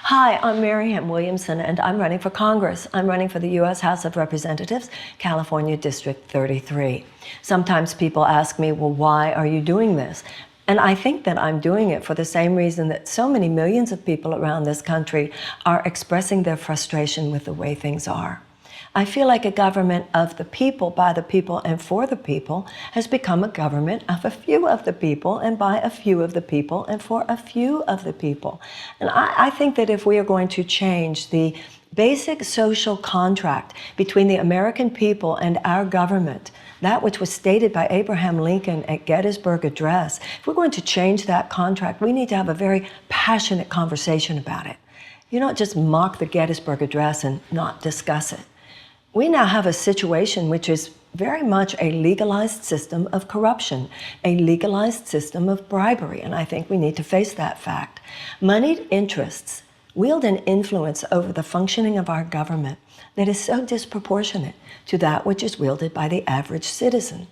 Hi, I'm Marianne Williamson, and I'm running for Congress. I'm running for the U.S. House of Representatives, California District 33. Sometimes people ask me, well, why are you doing this? And I think that I'm doing it for the same reason that so many millions of people around this country are expressing their frustration with the way things are. I feel like a government of the people, by the people, and for the people has become a government of a few of the people, and by a few of the people, and for a few of the people. And I think that if we are going to change the basic social contract between the American people and our government, that which was stated by Abraham Lincoln at Gettysburg Address, if we're going to change that contract, we need to have a very passionate conversation about it. You don't just mock the Gettysburg Address and not discuss it. We now have a situation which is very much a legalized system of corruption, a legalized system of bribery, and I think we need to face that fact. Moneyed interests wield an influence over the functioning of our government that is so disproportionate to that which is wielded by the average citizen,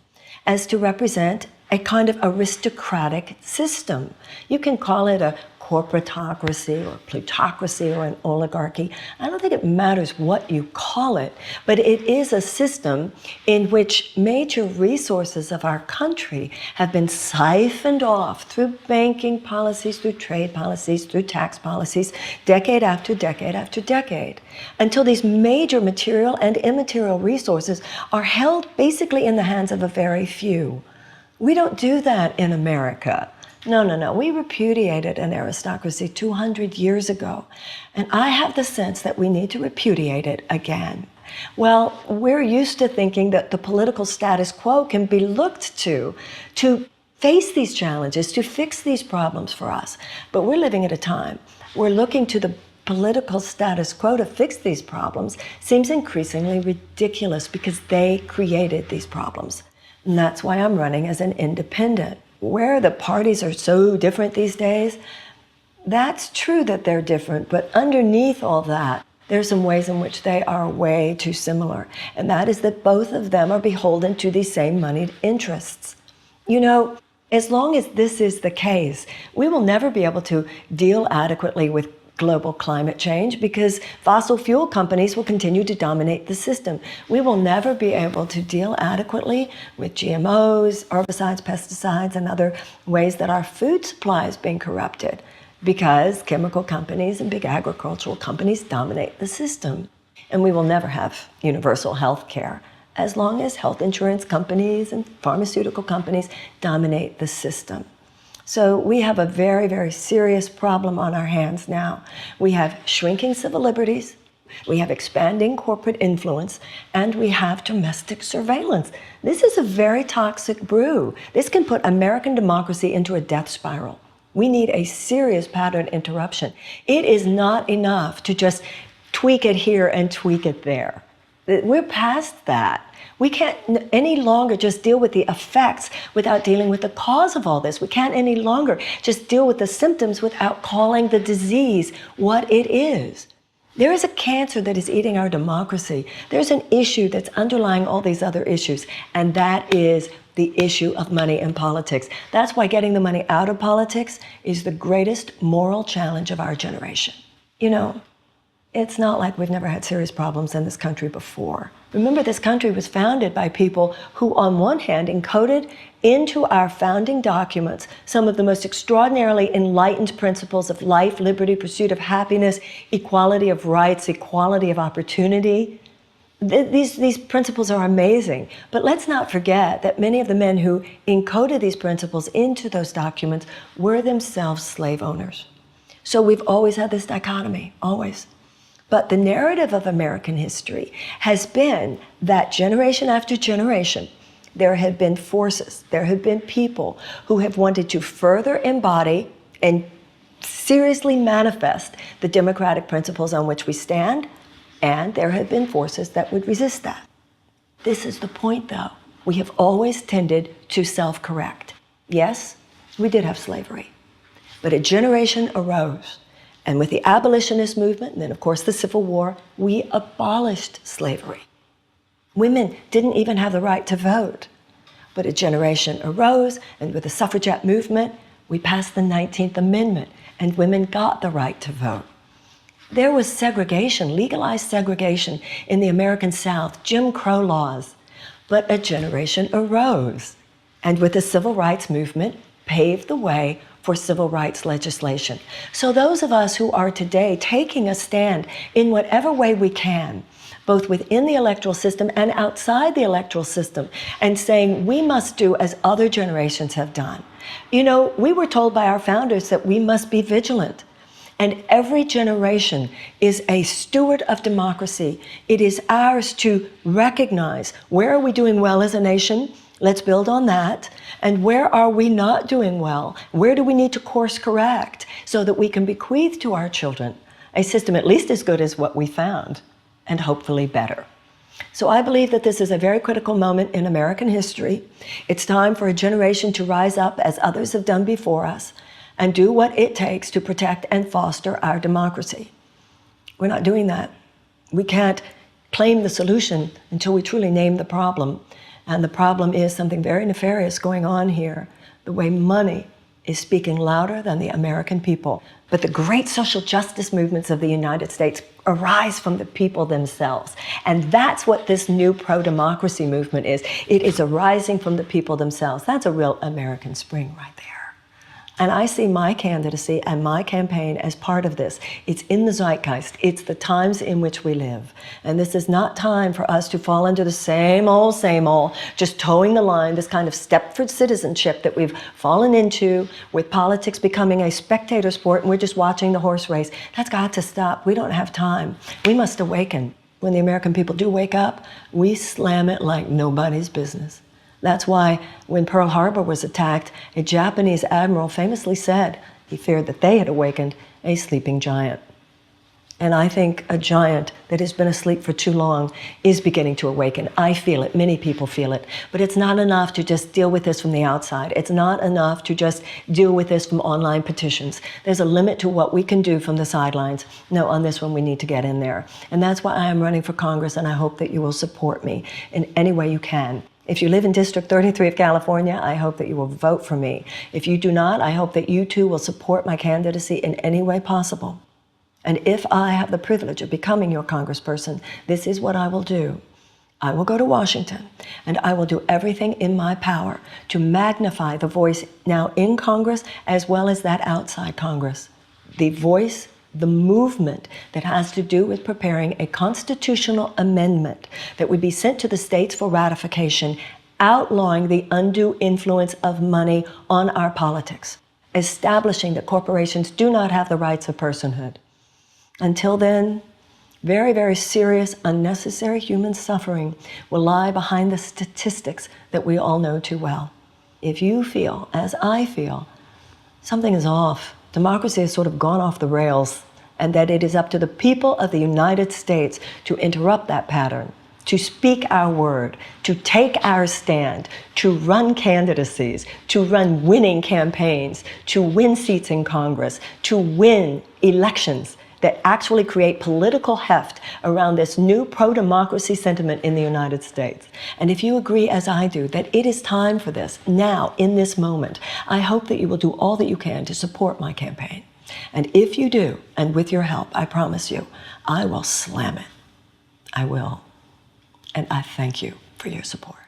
as to represent a kind of aristocratic system. You can call it a corporatocracy or plutocracy or an oligarchy. I don't think it matters what you call it, but it is a system in which major resources of our country have been siphoned off through banking policies, through trade policies, through tax policies, decade after decade after decade, until these major material and immaterial resources are held basically in the hands of a very few. We don't do that in America. No. We repudiated an aristocracy 200 years ago, and I have the sense that we need to repudiate it again. Well, we're used to thinking that the political status quo can be looked to face these challenges, to fix these problems for us. But we're living at a time where looking to the political status quo to fix these problems seems increasingly ridiculous because they created these problems. And that's why I'm running as an independent. Where the parties are so different these days, that's true that they're different, but underneath all that, there's some ways in which they are way too similar. And that is that both of them are beholden to these same moneyed interests. You know, as long as this is the case, we will never be able to deal adequately with global climate change because fossil fuel companies will continue to dominate the system. We will never be able to deal adequately with GMOs, herbicides, pesticides, and other ways that our food supply is being corrupted because chemical companies and big agricultural companies dominate the system. And we will never have universal health care as long as health insurance companies and pharmaceutical companies dominate the system. So we have a very, very serious problem on our hands now. We have shrinking civil liberties, we have expanding corporate influence, and we have domestic surveillance. This is a very toxic brew. This can put American democracy into a death spiral. We need a serious pattern interruption. It is not enough to just tweak it here and tweak it there. We're past that. We can't any longer just deal with the effects without dealing with the cause of all this. We can't any longer just deal with the symptoms without calling the disease what it is. There is a cancer that is eating our democracy. There's an issue that's underlying all these other issues, and that is the issue of money in politics. That's why getting the money out of politics is the greatest moral challenge of our generation. You know, it's not like we've never had serious problems in this country before. Remember, this country was founded by people who, on one hand, encoded into our founding documents some of the most extraordinarily enlightened principles of life, liberty, pursuit of happiness, equality of rights, equality of opportunity. These principles are amazing. But let's not forget that many of the men who encoded these principles into those documents were themselves slave owners. So we've always had this dichotomy, always. But the narrative of American history has been that generation after generation, there have been forces, there have been people who have wanted to further embody and seriously manifest the democratic principles on which we stand, and there have been forces that would resist that. This is the point, though. We have always tended to self-correct. Yes, we did have slavery, but a generation arose. And with the abolitionist movement, and then of course the Civil War, we abolished slavery. Women didn't even have the right to vote. But a generation arose, and with the suffragette movement, we passed the 19th Amendment, and women got the right to vote. There was segregation, legalized segregation in the American South, Jim Crow laws, but a generation arose, and with the civil rights movement, paved the way for civil rights legislation. So those of us who are today taking a stand in whatever way we can, both within the electoral system and outside the electoral system, and saying we must do as other generations have done. You know, we were told by our founders that we must be vigilant. And every generation is a steward of democracy. It is ours to recognize, where are we doing well as a nation? Let's build on that. And where are we not doing well? Where do we need to course correct so that we can bequeath to our children a system at least as good as what we found, and hopefully better? So I believe that this is a very critical moment in American history. It's time for a generation to rise up, as others have done before us, and do what it takes to protect and foster our democracy. We're not doing that. We can't claim the solution until we truly name the problem. And the problem is something very nefarious going on here, the way money is speaking louder than the American people. But the great social justice movements of the United States arise from the people themselves. And that's what this new pro-democracy movement is. It is arising from the people themselves. That's a real American spring right there. And I see my candidacy and my campaign as part of this. It's in the zeitgeist. It's the times in which we live. And this is not time for us to fall into the same old, just towing the line, this kind of Stepford citizenship that we've fallen into, with politics becoming a spectator sport and we're just watching the horse race. That's got to stop. We don't have time. We must awaken. When the American people do wake up, we slam it like nobody's business. That's why when Pearl Harbor was attacked, a Japanese admiral famously said he feared that they had awakened a sleeping giant. And I think a giant that has been asleep for too long is beginning to awaken. I feel it, many people feel it, but it's not enough to just deal with this from the outside. It's not enough to just deal with this from online petitions. There's a limit to what we can do from the sidelines. No, on this one we need to get in there. And that's why I am running for Congress, and I hope that you will support me in any way you can. If you live in District 33 of California, I hope that you will vote for me. If you do not, I hope that you too will support my candidacy in any way possible. And if I have the privilege of becoming your congressperson, this is what I will do. I will go to Washington, and I will do everything in my power to magnify the voice now in Congress as well as that outside Congress. The voice, the movement that has to do with preparing a constitutional amendment that would be sent to the states for ratification, outlawing the undue influence of money on our politics, establishing that corporations do not have the rights of personhood. Until then, very, very serious, unnecessary human suffering will lie behind the statistics that we all know too well. If you feel, as I feel, something is off, democracy has sort of gone off the rails, and that it is up to the people of the United States to interrupt that pattern, to speak our word, to take our stand, to run candidacies, to run winning campaigns, to win seats in Congress, to win elections that actually create political heft around this new pro-democracy sentiment in the United States. And if you agree, as I do, that it is time for this, now, in this moment, I hope that you will do all that you can to support my campaign. And if you do, and with your help, I promise you, I will slam it. I will. And I thank you for your support.